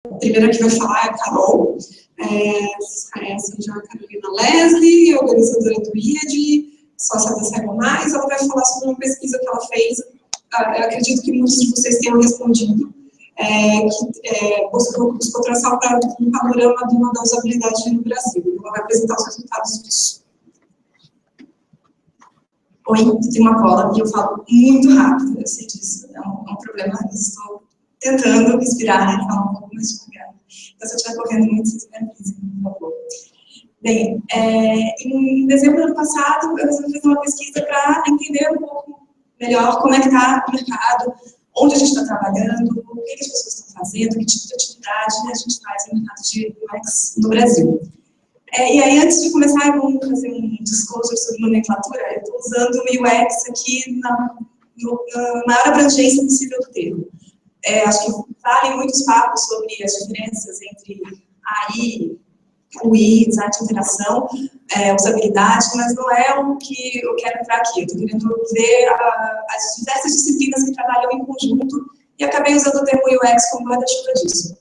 A primeira que vai falar é a Carol. Vocês conhecem já a Carolina Leslie, organizadora do IAD, sócia da Saiba Mais. Ela vai falar sobre uma pesquisa que ela fez. Eu acredito que muitos de vocês tenham respondido, que buscou traçar um panorama da usabilidade no Brasil. Ela vai apresentar os resultados disso. Oi, tem uma cola e eu falo muito rápido, eu sei disso, é um problema, eu estou tentando respirar e falar um pouco mais devagar. Então, se eu estiver correndo muito, vocês me avisem, por favor. Bem, em dezembro do ano passado, eu resolvi fazer uma pesquisa para entender um pouco melhor como é que está o mercado, onde a gente está trabalhando, o que as pessoas estão fazendo, que tipo de atividade a gente faz no mercado de UX no Brasil. E aí, antes de começar, vamos fazer um discurso sobre nomenclatura. Eu estou usando o UX aqui na maior abrangência possível do termo. Acho que valem muitos papos sobre as diferenças entre AI, UI, design de interação, usabilidade, mas não é o que eu quero entrar aqui. Eu estou querendo ver as diversas disciplinas que trabalham em conjunto e acabei usando o termo UX como guarda-chuva disso.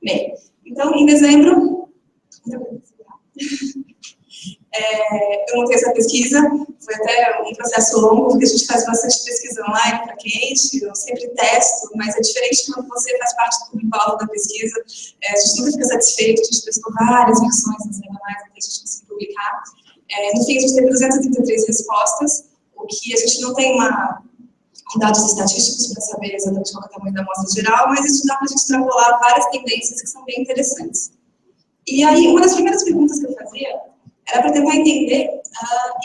Bem, então, em dezembro, eu montei essa pesquisa, foi até um processo longo, porque a gente faz bastante pesquisa online para cliente, eu sempre testo, mas é diferente quando você faz parte do público-alvo da pesquisa, a gente nunca fica satisfeito, a gente testou várias versões nas semanais até a gente conseguir publicar. No fim, a gente teve 233 respostas, o que a gente não tem dados estatísticos para saber exatamente qual é o tamanho da amostra geral, mas isso dá para a gente extrapolar várias tendências que são bem interessantes. E aí, uma das primeiras perguntas que eu fazia era para tentar entender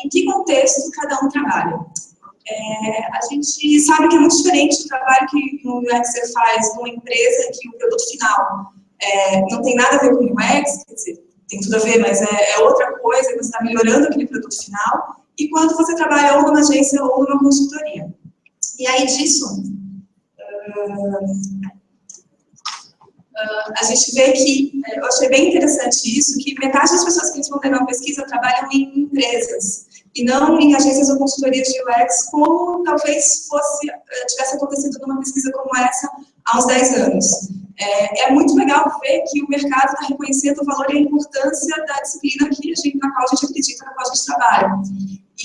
em que contexto cada um trabalha. A gente sabe que é muito diferente o trabalho que o UX faz numa empresa que o produto final não tem nada a ver com o UX, quer dizer, tem tudo a ver, mas é outra coisa, você está melhorando aquele produto final, e quando você trabalha ou numa agência ou numa consultoria. E aí disso, a gente vê que, eu achei bem interessante isso, que metade das pessoas que responderam à pesquisa trabalham em empresas, e não em agências ou consultorias de UX, como talvez tivesse acontecido numa pesquisa como essa há uns 10 anos. É muito legal ver que o mercado está reconhecendo o valor e a importância da disciplina na qual a gente acredita, na qual a gente trabalha.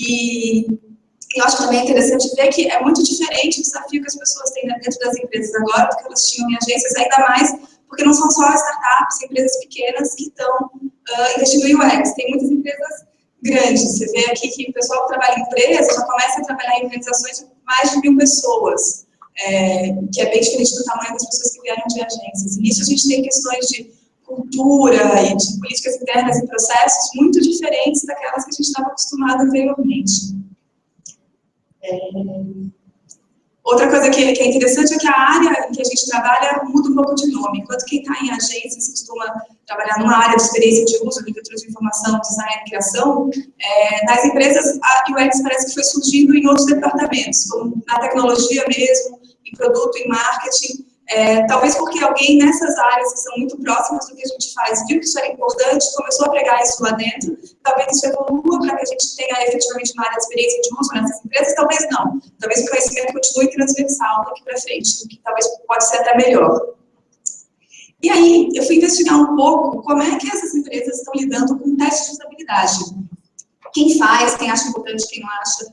E eu acho também interessante ver que é muito diferente o desafio que as pessoas têm dentro das empresas agora do que elas tinham em agências, ainda mais porque não são só startups, empresas pequenas que estão investindo em UX. Tem muitas empresas grandes. Você vê aqui que o pessoal que trabalha em empresas já começa a trabalhar em organizações de mais de 1000 pessoas, que é bem diferente do tamanho das pessoas que vieram de agências. E nisso a gente tem questões de cultura e de políticas internas e processos muito diferentes daquelas que a gente estava acostumado anteriormente. Outra coisa que é interessante é que a área em que a gente trabalha muda um pouco de nome. Enquanto quem está em agências costuma trabalhar numa área de experiência de uso, arquitetura de informação, design e criação, nas empresas a UX parece que foi surgindo em outros departamentos, como na tecnologia mesmo, em produto, em marketing. Talvez porque alguém nessas áreas que são muito próximas do que a gente faz viu que isso era importante, começou a pregar isso lá dentro, talvez isso evolua para que a gente tenha efetivamente uma área de experiência de uso nessas empresas, talvez não. Talvez o conhecimento continue transversal daqui para frente, o que talvez pode ser até melhor. E aí, eu fui investigar um pouco como é que essas empresas estão lidando com testes de usabilidade. Quem faz, quem acha importante, quem não acha.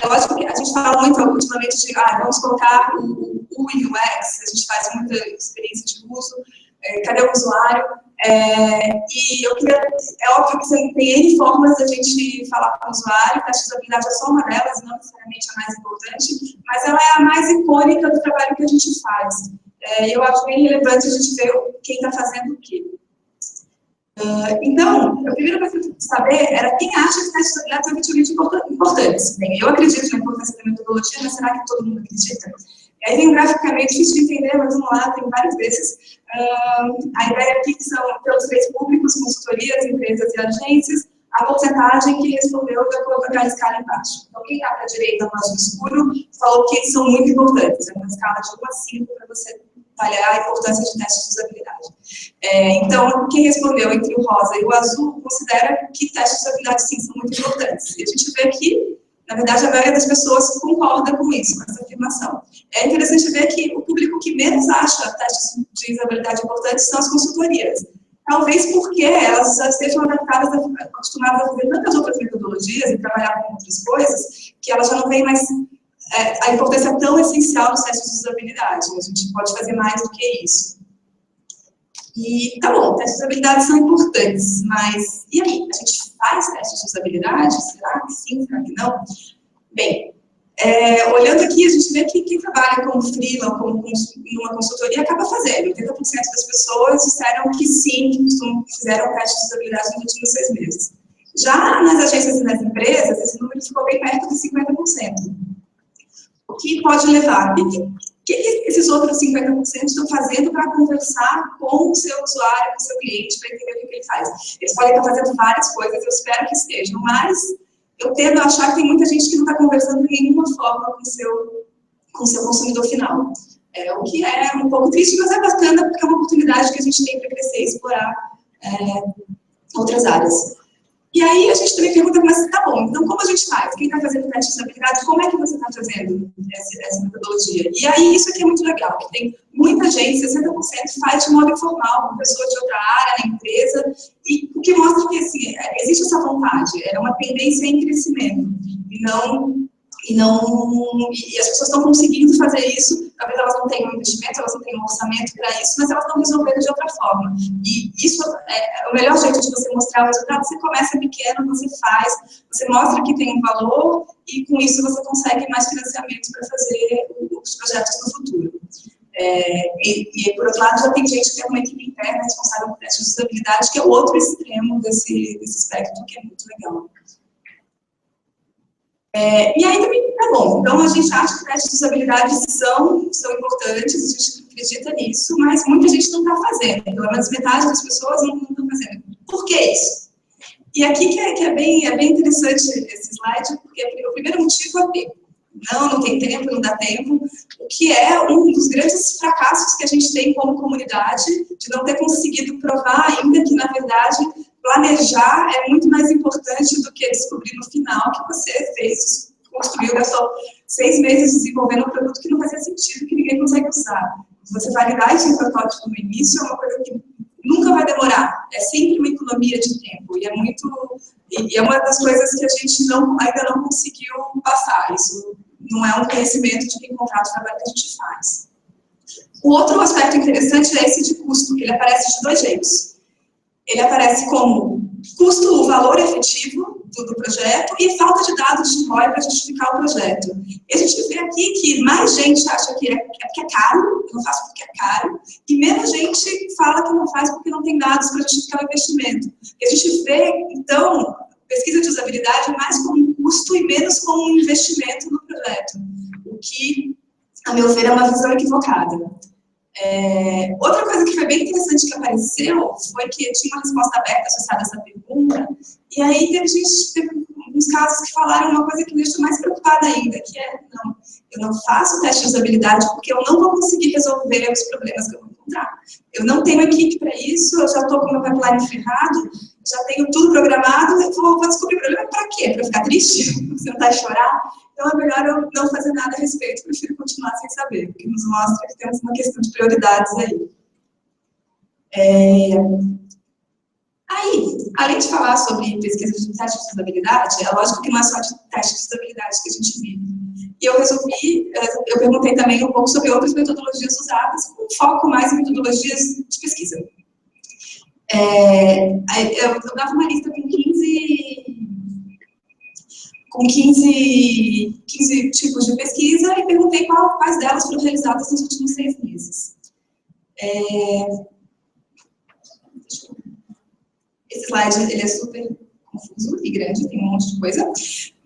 É lógico que a gente fala muito ultimamente de, vamos colocar o UX, a gente faz muita experiência de uso, cadê o usuário? E é óbvio que tem N formas da gente falar com o usuário, teste de usabilidade é só uma delas, não necessariamente a mais importante, mas ela é a mais icônica do trabalho que a gente faz. Eu acho bem relevante a gente ver quem está fazendo o quê. Então, a primeira coisa que eu queria saber era quem acha que testes de usabilidade são efetivamente importantes. Bem, eu acredito na importância da metodologia, mas será que todo mundo acredita? E aí vem um gráfico que é meio difícil de entender, mas vamos lá, tem vários desses. A ideia aqui que são pelos três públicos, consultorias, empresas e agências, a porcentagem que respondeu de acordo com aquela escala embaixo. Então, quem está para a direita, no azul escuro, falou que são muito importantes. É uma escala de 1 a 5 para você avaliar a importância de testes de usabilidade. Então, quem respondeu entre o rosa e o azul considera que testes de usabilidade, sim, são muito importantes. E a gente vê que Na verdade, a maioria das pessoas concorda com isso, com essa afirmação. É interessante ver que o público que menos acha testes de usabilidade importantes são as consultorias. Talvez porque elas já estejam adaptadas, acostumadas a fazer tantas outras metodologias e trabalhar com outras coisas, que elas já não veem mais a importância tão essencial dos testes de usabilidade. A gente pode fazer mais do que isso. E, tá bom, testes de usabilidade são importantes, mas e aí? A gente faz testes de usabilidade? Será que sim? Será que não? Bem, olhando aqui, a gente vê que quem trabalha como freela ou numa consultoria acaba fazendo. 80% das pessoas disseram que sim, que fizeram testes de usabilidade nos últimos 6 meses. Já nas agências e nas empresas, esse número ficou bem perto de 50%. O que pode levar? O que esses outros 50% estão fazendo para conversar com o seu usuário, com o seu cliente, para entender o que ele faz? Eles podem estar fazendo várias coisas, eu espero que estejam, mas eu tendo a achar que tem muita gente que não está conversando de nenhuma forma com o seu consumidor final. O que é um pouco triste, mas é bacana, porque é uma oportunidade que a gente tem para crescer e explorar outras áreas. E aí a gente também pergunta, mas tá bom, então como a gente faz? Quem está fazendo teste de usabilidade, como é que você está fazendo essa metodologia? E aí isso aqui é muito legal, que tem muita gente, 60% faz de modo informal, com pessoas de outra área, na empresa, e o que mostra que assim, existe essa vontade, é uma tendência em crescimento, e as pessoas estão conseguindo fazer isso, talvez elas não tenham investimento, elas não tenham orçamento para isso, mas elas estão resolvendo de outra forma. E isso é o melhor jeito de você mostrar o resultado. Você começa pequeno, você faz, você mostra que tem um valor e com isso você consegue mais financiamento para fazer os projetos no futuro. E por outro lado, já tem gente que tem uma equipe interna responsável por testes de usabilidade, que é o outro extremo desse espectro, que é muito legal. E aí também, tá bom, então a gente acha que testes de usabilidade são importantes, a gente acredita nisso, mas muita gente não está fazendo, pelo menos metade das pessoas não estão fazendo. Por que isso? E aqui que é bem interessante esse slide, porque o primeiro motivo é tempo. Não tem tempo, não dá tempo, o que é um dos grandes fracassos que a gente tem como comunidade, de não ter conseguido provar ainda que, na verdade, planejar é muito mais importante do que descobrir no final que você fez, construiu, gastou 6 meses desenvolvendo um produto que não fazia sentido, que ninguém consegue usar. Você validar isso em protótipo no início é uma coisa que nunca vai demorar, é sempre uma economia de tempo, e é uma das coisas que a gente ainda não conseguiu passar. Isso não é um conhecimento de quem contrata o trabalho que a gente faz. O outro aspecto interessante é esse de custo, que ele aparece de 2 jeitos. Ele aparece como custo, o valor efetivo do projeto e falta de dados de ROI para justificar o projeto. E a gente vê aqui que mais gente acha que é caro, eu não faço porque é caro, e menos gente fala que não faz porque não tem dados para justificar o investimento. E a gente vê, então, pesquisa de usabilidade mais como um custo e menos como um investimento no projeto, o que, a meu ver, é uma visão equivocada. Outra coisa que foi bem interessante que apareceu foi que tinha uma resposta aberta associada a essa pergunta, e aí teve alguns casos que falaram uma coisa que me deixou mais preocupada ainda, que não, eu não faço teste de usabilidade porque eu não vou conseguir resolver os problemas que eu vou encontrar. Eu não tenho equipe para isso, eu já estou com o meu pipeline ferrado, já tenho tudo programado, eu vou descobrir o problema para quê? Para ficar triste? Sentar e chorar? Então é melhor eu não fazer nada a respeito, prefiro continuar sem saber, porque nos mostra que temos uma questão de prioridades aí. Aí, além de falar sobre pesquisa de teste de usabilidade, é lógico que não é só de teste de usabilidade que a gente vive. E eu perguntei também um pouco sobre outras metodologias usadas, com foco mais em metodologias de pesquisa. Eu dava uma lista com 15 tipos de pesquisa e perguntei quais delas foram realizadas nos últimos 6 meses. Esse slide ele é super confuso e grande, tem um monte de coisa,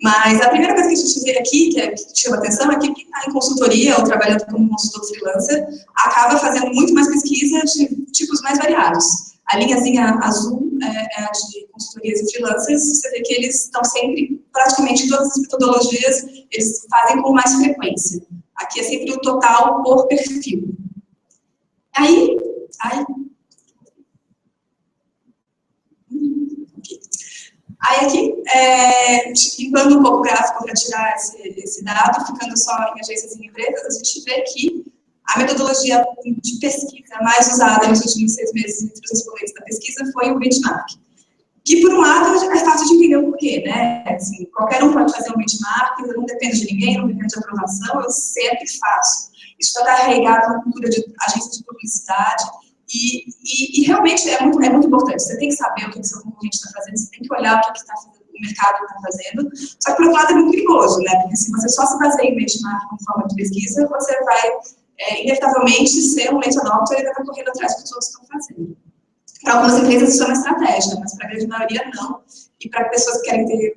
mas a primeira coisa que a gente vê aqui, que chama atenção, é que quem está em consultoria ou trabalhando como consultor freelancer acaba fazendo muito mais pesquisa de tipos mais variados. A linhazinha azul é a de consultorias e freelancers, você vê que eles estão sempre, praticamente todas as metodologias, eles fazem com mais frequência. Aqui é sempre o total por perfil. Aí aqui, limpando um pouco o gráfico para tirar esse dado, ficando só em agências e empresas, a gente vê que a metodologia de pesquisa mais usada nos últimos 6 meses entre os respondentes da pesquisa foi o benchmark. Que, por um lado, é fácil de entender o porquê, né? Assim, qualquer um pode fazer um benchmark, eu não dependo de ninguém, não dependo de aprovação, eu sempre faço. Isso está arraigado na cultura de agência de publicidade e realmente é muito importante. Você tem que saber o que o seu concorrente está fazendo, você tem que olhar o que o mercado está fazendo. Só que, por outro lado, é muito perigoso, né? Porque se você só se baseia em benchmark como forma de pesquisa, você vai, inevitavelmente, ser um late adopter e vai estar correndo atrás do que os outros estão fazendo. Para algumas empresas isso é uma estratégia, mas para a grande maioria não. E para pessoas que querem ter,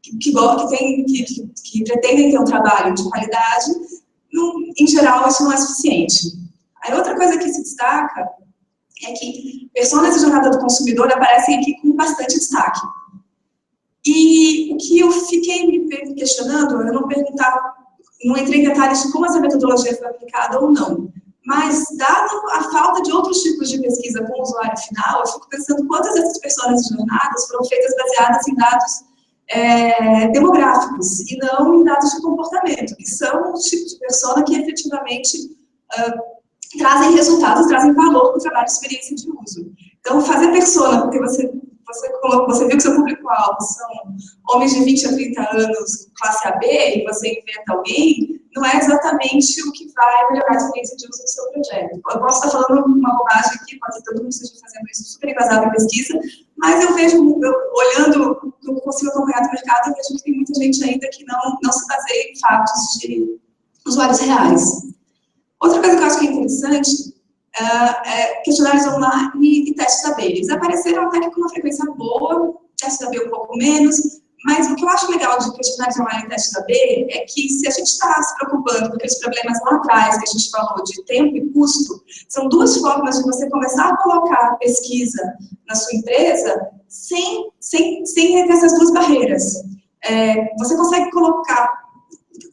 que pretendem ter um trabalho de qualidade, em geral isso não é suficiente. Aí outra coisa que se destaca é que personas e jornada do consumidor aparecem aqui com bastante destaque. E o que eu fiquei me questionando, eu não entrei em detalhes de como essa metodologia foi aplicada ou não. Mas, dado a falta de outros tipos de pesquisa com o usuário final, eu fico pensando quantas dessas personas e jornadas foram feitas baseadas em dados demográficos e não em dados de comportamento, que são os tipos de persona que efetivamente trazem resultados, trazem valor para o trabalho de experiência de uso. Então, fazer persona, porque você viu que seu público-alvo são homens de 20 a 30 anos, classe AB, e você inventa alguém, não é exatamente o que vai melhorar a experiência de uso do seu projeto. Eu posso estar falando uma bobagem aqui, pode ser que todo mundo esteja fazendo isso super embasado em pesquisa, mas eu vejo, olhando o que eu consigo acompanhar do mercado, eu vejo que tem muita gente ainda que não se baseia em fatos de usuários reais. Outra coisa que eu acho que é interessante questionários online e testes AB. Eles apareceram até que com uma frequência boa, testes AB um pouco menos, mas o que eu acho legal de questionários online e testes AB é que se a gente está se preocupando com aqueles problemas lá atrás que a gente falou de tempo e custo, são duas formas de você começar a colocar pesquisa na sua empresa sem ter essas duas barreiras. Você consegue colocar,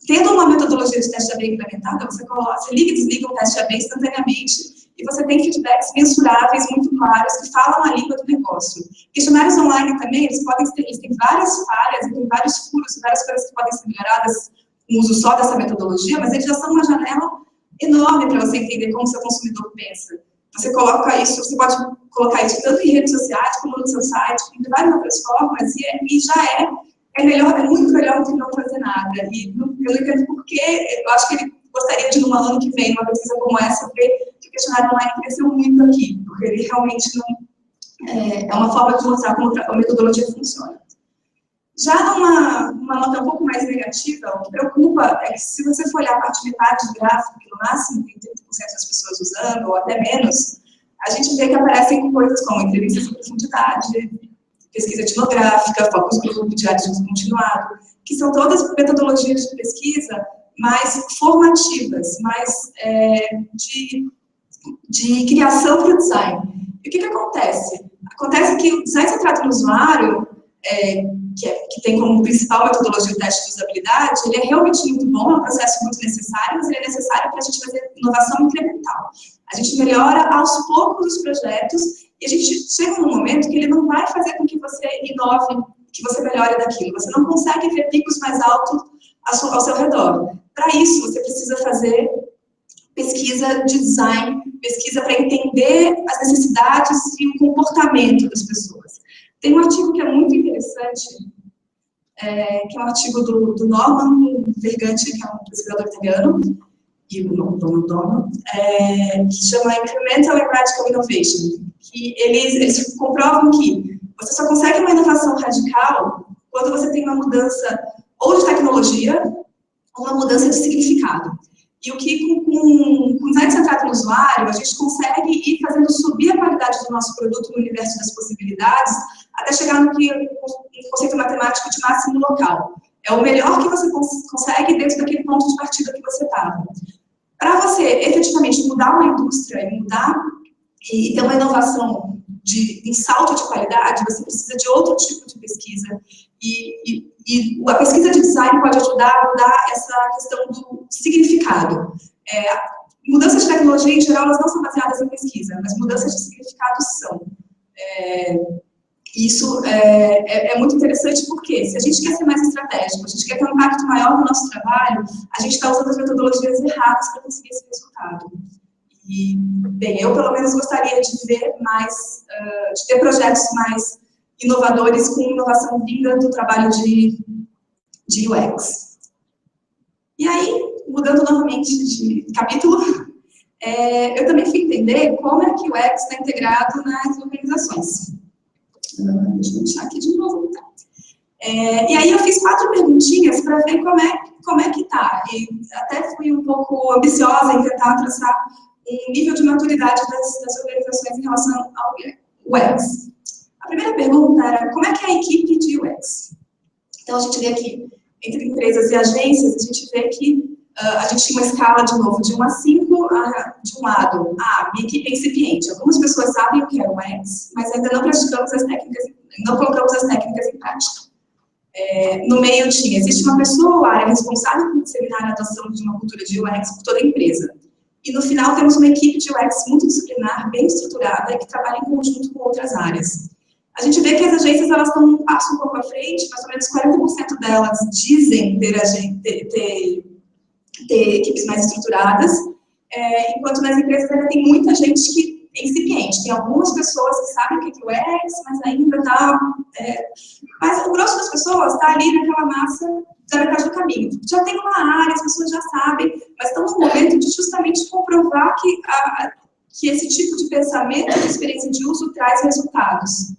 tendo uma metodologia de teste AB implementada, você liga e desliga o teste AB instantaneamente e você tem feedbacks mensuráveis, muito claros, que falam a língua do negócio. Questionários online também, eles têm várias falhas, tem vários furos, várias coisas que podem ser melhoradas com o uso só dessa metodologia, mas eles já são uma janela enorme para você entender como o seu consumidor pensa. Você coloca isso, você pode colocar isso tanto em redes sociais, como no seu site, de várias outras formas, e já é muito melhor do que não fazer nada. E eu não entendo por quê, eu acho que ele gostaria de, no ano que vem, numa pesquisa como essa, ver que o questionário online cresceu muito aqui, porque ele realmente é uma forma de mostrar como a metodologia funciona. Já numa nota um pouco mais negativa, o que preocupa é que se você for olhar a parte de metade do gráfico, que no máximo tem 30% das pessoas usando, ou até menos, a gente vê que aparecem coisas como entrevistas em profundidade, pesquisa etnográfica, focus group, diário de uso continuado, que são todas metodologias de pesquisa mais formativas, mais de criação para o design. E o que acontece? Acontece que o design centrado no usuário, que tem como principal metodologia o teste de usabilidade, ele é realmente muito bom, é um processo muito necessário, mas ele é necessário para a gente fazer inovação incremental. A gente melhora aos poucos os projetos e a gente chega num momento que ele não vai fazer com que você inove, que você melhore daquilo. Você não consegue ver picos mais altos ao seu redor. Para isso, você precisa fazer pesquisa de design, pesquisa para entender as necessidades e o comportamento das pessoas. Tem um artigo que é muito interessante, que é um artigo do Norman Verganti, que é um pesquisador italiano, e o Norman, que chama Incremental and Radical Innovation, que eles comprovam que você só consegue uma inovação radical quando você tem uma mudança ou de tecnologia ou uma mudança de significado. E o que com design centrado no usuário, a gente consegue ir fazendo subir a qualidade do nosso produto no universo das possibilidades, até chegar no conceito matemático de máximo local. É o melhor que você consegue dentro daquele ponto de partida que você estava. Para você efetivamente mudar uma indústria e ter uma inovação um salto de qualidade, você precisa de outro tipo de pesquisa. E a pesquisa de design pode ajudar a mudar essa questão do significado. Mudanças de tecnologia, em geral, elas não são baseadas em pesquisa, mas mudanças de significado são. Isso é muito interessante porque, se a gente quer ser mais estratégico, a gente quer ter um impacto maior no nosso trabalho, a gente está usando as metodologias erradas para conseguir esse resultado. E, bem, eu pelo menos gostaria de ver mais, de ter projetos mais inovadores com inovação vinda do trabalho de UX. E aí, mudando novamente de capítulo, eu também fui entender como é que o UX está integrado nas organizações. Deixa eu deixar aqui de novo. Tá? E aí eu fiz 4 perguntinhas para ver como é que está. E até fui um pouco ambiciosa em tentar traçar um nível de maturidade das organizações em relação ao UX. A primeira pergunta era, como é que é a equipe de UX? Então, a gente vê aqui, entre empresas e agências, a gente vê que a gente tinha uma escala, de novo, de 1 a 5, de um lado, minha equipe é incipiente. Algumas pessoas sabem o que é UX, mas ainda não praticamos as técnicas, não colocamos as técnicas em prática. No meio tinha, existe uma pessoa ou área responsável por disseminar a adoção de uma cultura de UX por toda a empresa. E no final temos uma equipe de UX multidisciplinar, bem estruturada, e que trabalha em conjunto com outras áreas. A gente vê que as agências elas estão um passo um pouco à frente, mais ou menos 40% delas dizem ter equipes mais estruturadas, enquanto nas empresas ainda tem muita gente que é incipiente. Tem algumas pessoas que sabem o que é UX, mas ainda está... mas o grosso das pessoas está ali naquela massa da metade do caminho. Já tem uma área, as pessoas já sabem, mas estamos no momento de justamente comprovar que esse tipo de pensamento, de experiência de uso, traz resultados.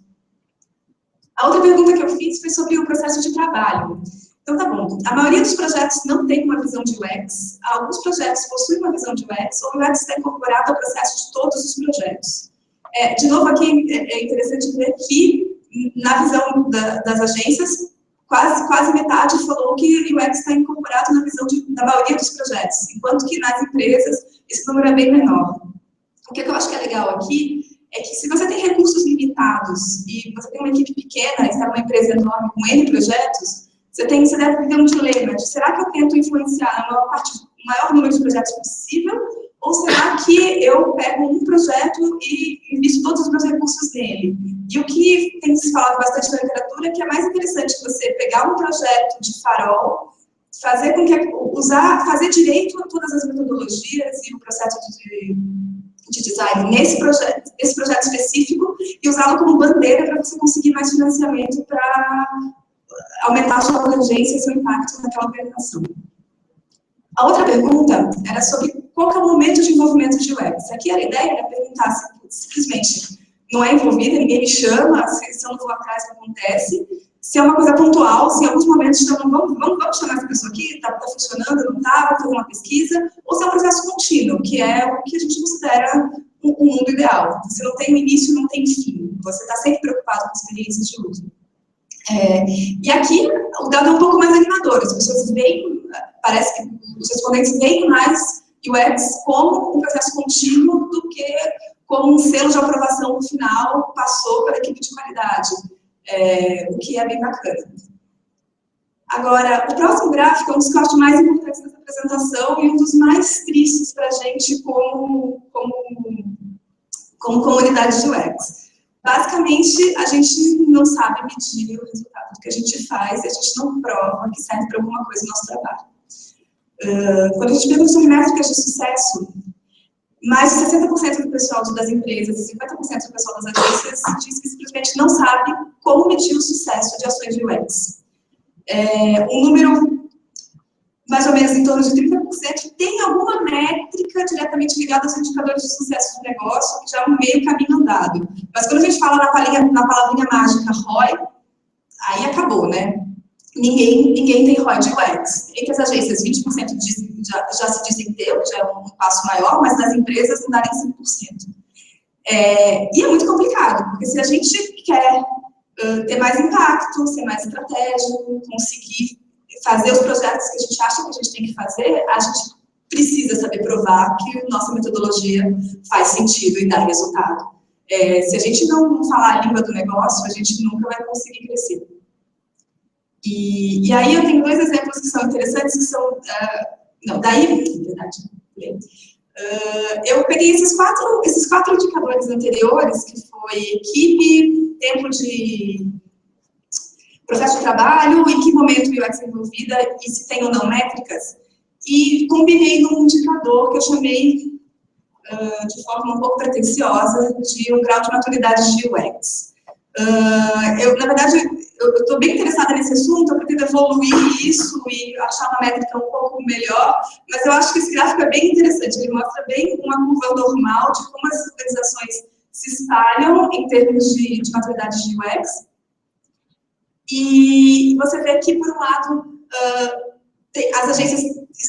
A outra pergunta que eu fiz foi sobre o processo de trabalho. Então, tá bom, a maioria dos projetos não tem uma visão de UX, alguns projetos possuem uma visão de UX, ou o UX está incorporado ao processo de todos os projetos. De novo, aqui é interessante ver que, na visão das agências, quase metade falou que o UX está incorporado na visão da maioria dos projetos, enquanto que nas empresas esse número é bem menor. O que eu acho que é legal aqui é que se você tem recursos limitados e você tem uma equipe pequena, está numa empresa enorme com N projetos, você deve ter um dilema de será que eu tento influenciar o maior número de projetos possível, ou será que eu pego um projeto e invisto todos os meus recursos nele? E o que tem se falado bastante na literatura é que é mais interessante você pegar um projeto de farol, fazer direito a todas as metodologias e o processo de design nesse projeto específico e usá-lo como bandeira para você conseguir mais financiamento para aumentar a sua abrangência e seu impacto naquela organização. A outra pergunta era sobre qual que é o momento de envolvimento de UX. Aqui a ideia era perguntar se simplesmente não é envolvida, ninguém me chama, se eu não vou atrás, não acontece. Se é uma coisa pontual, se em alguns momentos chamam, vamos chamar essa pessoa aqui, está funcionando, não está, vamos fazer uma pesquisa, ou se é um processo contínuo, que é o que a gente considera um mundo ideal. Você não tem início, não tem fim. Você está sempre preocupado com experiências de uso. E aqui o dado é um pouco mais animador. As pessoas veem, parece que os respondentes veem mais UX como um processo contínuo do que como um selo de aprovação no final passou pela equipe de qualidade. O que é bem bacana. Agora, o próximo gráfico é um dos que eu acho mais importantes dessa apresentação e um dos mais tristes para a gente como comunidade de UX. Basicamente, a gente não sabe medir o resultado do que a gente faz e a gente não prova que serve para alguma coisa no nosso trabalho. Quando a gente pergunta sobre métricas de sucesso, mais de 60% do pessoal das empresas e 50% do pessoal das agências diz que simplesmente não sabe como medir o sucesso de ações de UX. Um número mais ou menos em torno de 30% tem alguma métrica diretamente ligada aos indicadores de sucesso do negócio, que já é um meio caminho andado. Mas quando a gente fala na palavrinha mágica ROI, aí acabou, né? Ninguém tem ROI de UX. Entre as agências, 20% já se dizem ter, o que já é um passo maior, mas nas empresas não dá nem 5%. E é muito complicado, porque se a gente quer ter mais impacto, ser mais estratégico, conseguir fazer os projetos que a gente acha que a gente tem que fazer, a gente precisa saber provar que a nossa metodologia faz sentido e dá resultado. Se a gente não falar a língua do negócio, a gente nunca vai conseguir crescer. E aí eu tenho 2 exemplos que são interessantes, que são... na verdade. Eu peguei esses quatro indicadores anteriores, que foi equipe, tempo de processo de trabalho, em que momento o UX é envolvida e se tem ou não métricas. E combinei num indicador que eu chamei, de forma um pouco pretensiosa, de um grau de maturidade de UX. Na verdade, eu estou bem interessada nesse assunto, eu pretendo evoluir isso e achar uma métrica um pouco melhor, mas eu acho que esse gráfico é bem interessante, ele mostra bem uma curva normal de como as organizações se espalham em termos de maturidade de UX. E você vê aqui, por um lado, as agências,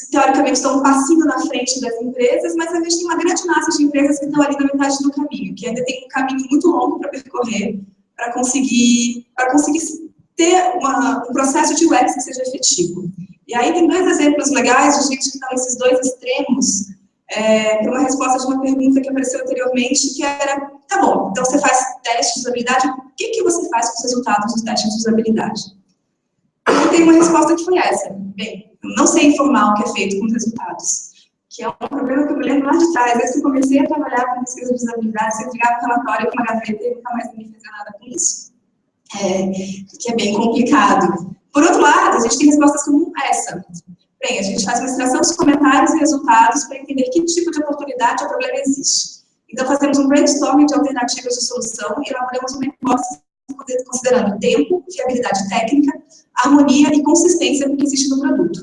teoricamente, estão um passinho na frente das empresas, mas a gente tem uma grande massa de empresas que estão ali na metade do caminho, que ainda tem um caminho muito longo para percorrer, para conseguir ter um processo de UX que seja efetivo. E aí tem dois exemplos legais de gente que está nesses dois extremos. Tem uma resposta de uma pergunta que apareceu anteriormente, que era, tá bom, então você faz teste de usabilidade, o que você faz com os resultados dos testes de usabilidade? E tem uma resposta que foi essa. Bem, eu não sei informar o que é feito com os resultados, que é um problema que eu me lembro lá de trás. Desde que eu comecei a trabalhar com pesquisa de usabilidade, você entregava um relatório com uma gaveta e nunca mais ninguém fazia nada com isso. Que é bem complicado. Por outro lado, a gente tem respostas como essa. Bem, a gente faz uma extração dos comentários e resultados para entender que tipo de oportunidade ou problema existe. Então, fazemos um brainstorming de alternativas de solução e elaboramos uma hipótese considerando tempo, viabilidade técnica, harmonia e consistência do que existe no produto.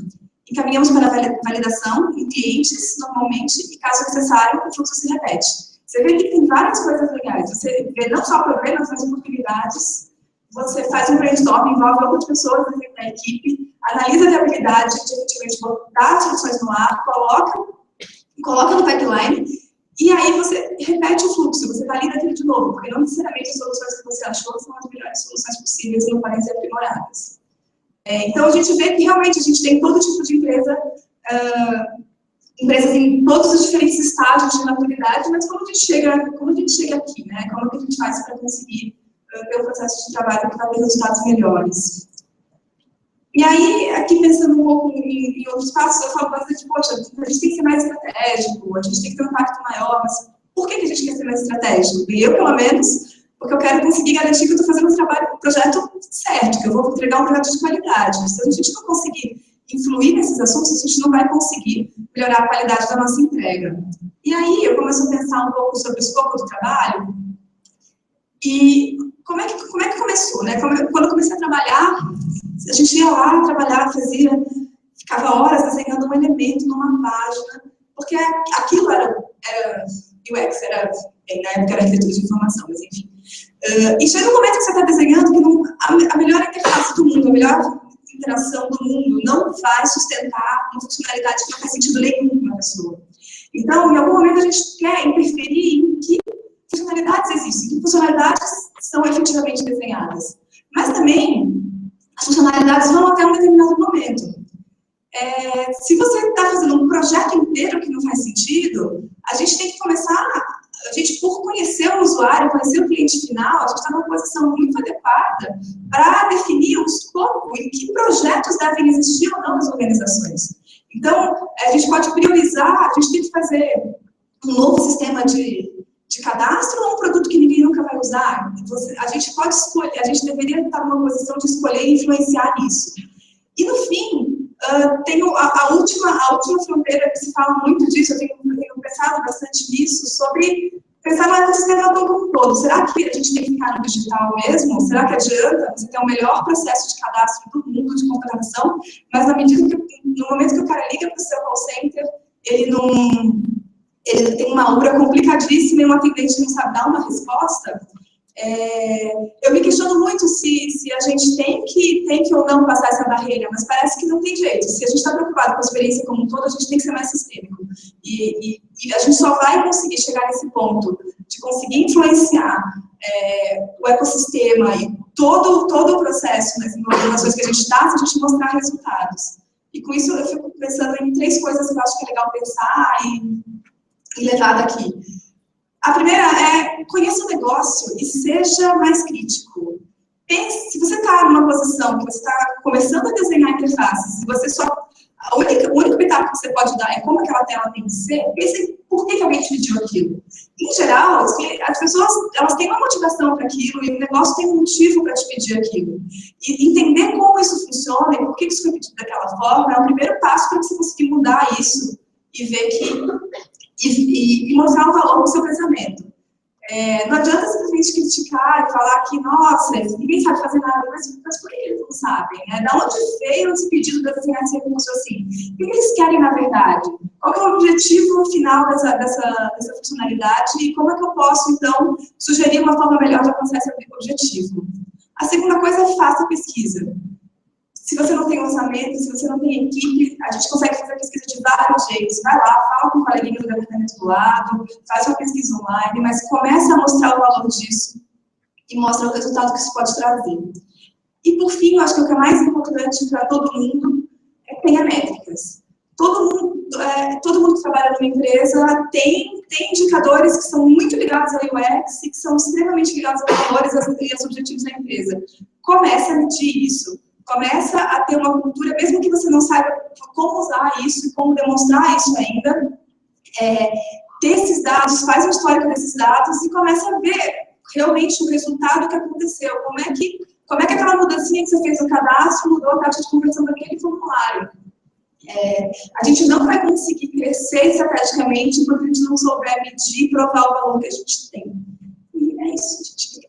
Encaminhamos para validação em clientes, normalmente, e caso necessário, o fluxo se repete. Você vê que tem várias coisas legais. Você vê não só problemas, mas oportunidades. Você faz um brainstorming, envolve outras pessoas dentro da equipe, analisa a viabilidade de efetivamente botar as soluções no ar, coloca no pipeline, e aí você repete o fluxo, você valida aquilo de novo, porque não necessariamente as soluções que você achou são as melhores soluções possíveis e não podem ser aprimoradas. Então, a gente vê que realmente a gente tem todo tipo de empresa, empresas em todos os diferentes estágios de maturidade, mas como a gente chega aqui, né? Como que a gente faz para conseguir ter um processo de trabalho que vai ter resultados melhores. E aí, aqui pensando um pouco em outros passos, eu falo bastante, poxa, a gente tem que ser mais estratégico, a gente tem que ter um impacto maior, mas por que a gente quer ser mais estratégico? E eu, pelo menos, porque eu quero conseguir garantir que eu estou fazendo um projeto certo, que eu vou entregar um projeto de qualidade. Se a gente não conseguir influir nesses assuntos, a gente não vai conseguir melhorar a qualidade da nossa entrega. E aí, eu começo a pensar um pouco sobre o escopo do trabalho, e como é que começou, né? Quando eu comecei a trabalhar, a gente ia lá trabalhar, ficava horas desenhando um elemento numa página, porque aquilo era UX, na época era arquitetura de informação, mas enfim. E chega um momento que você está desenhando que a melhor interface do mundo, a melhor interação do mundo não vai sustentar uma funcionalidade que não faz sentido nenhum para uma pessoa. Então, em algum momento, a gente quer interferir em que funcionalidades existem, que funcionalidades são efetivamente desenhadas. Mas também, as funcionalidades vão até um determinado momento. Se você está fazendo um projeto inteiro que não faz sentido, a gente tem que começar, por conhecer o usuário, conhecer o cliente final, a gente está numa posição muito adequada para definir o escopo e que projetos devem existir ou não nas organizações. Então, a gente pode priorizar, a gente tem que fazer um novo sistema de cadastro ou um produto que ninguém nunca vai usar. A gente pode escolher, a gente deveria estar numa posição de escolher e influenciar nisso. E, no fim, tem a última fronteira que se fala muito disso, eu tenho pensado bastante nisso, sobre pensar no ecossistema como um todo. Será que a gente tem que ficar no digital mesmo? Será que adianta você ter o melhor processo de cadastro do mundo, de contratação, mas na medida que, no momento que o cara liga para o seu call center, ele tem uma aura complicadíssima e um atendente não sabe dar uma resposta? Eu me questiono muito se a gente tem que ou não passar essa barreira, mas parece que não tem jeito. Se a gente está preocupado com a experiência como um todo, a gente tem que ser mais sistêmico. E a gente só vai conseguir chegar nesse ponto de conseguir influenciar o ecossistema e todo o processo nas inovações que a gente está, se a gente mostrar resultados. E com isso eu fico pensando em 3 coisas que eu acho que é legal pensar e levar daqui. A primeira é, conheça o negócio e seja mais crítico. Pense, se você está numa posição que você está começando a desenhar interfaces, e você só o único pitaco que você pode dar é como aquela tela tem que ser, pense por que alguém te pediu aquilo. Em geral, as pessoas elas têm uma motivação para aquilo e o negócio tem um motivo para te pedir aquilo. E entender como isso funciona e por que isso foi pedido daquela forma é o primeiro passo para você conseguir mudar isso e ver que e mostrar o valor do seu pensamento. Não adianta simplesmente criticar e falar que, nossa, ninguém sabe fazer nada, mas por que eles não sabem? Né? Da onde veio esse pedido de desenhar esse recurso assim? O que eles querem, na verdade? Qual é o objetivo final dessa funcionalidade e como é que eu posso, então, sugerir uma forma melhor de alcançar esse objetivo? A segunda coisa é faça pesquisa. Se você não tem orçamento, se você não tem equipe, a gente consegue fazer pesquisa de vários jeitos. Vai lá, fala com o coleguinha do departamento do lado, faz uma pesquisa online, mas começa a mostrar o valor disso e mostra o resultado que isso pode trazer. E, por fim, eu acho que o que é mais importante para todo mundo é que tenha métricas. Todo mundo que trabalha numa empresa tem indicadores que são muito ligados ao UX e que são extremamente ligados aos valores e aos objetivos da empresa. Comece a medir isso. Começa a ter uma cultura, mesmo que você não saiba como usar isso e como demonstrar isso ainda, ter esses dados, faz um histórico desses dados e começa a ver realmente o resultado que aconteceu. Como é que aquela mudancinha que você fez no cadastro mudou a taxa de conversão daquele formulário. A gente não vai conseguir crescer estrategicamente enquanto a gente não souber medir e provar o valor que a gente tem. E é isso, gente.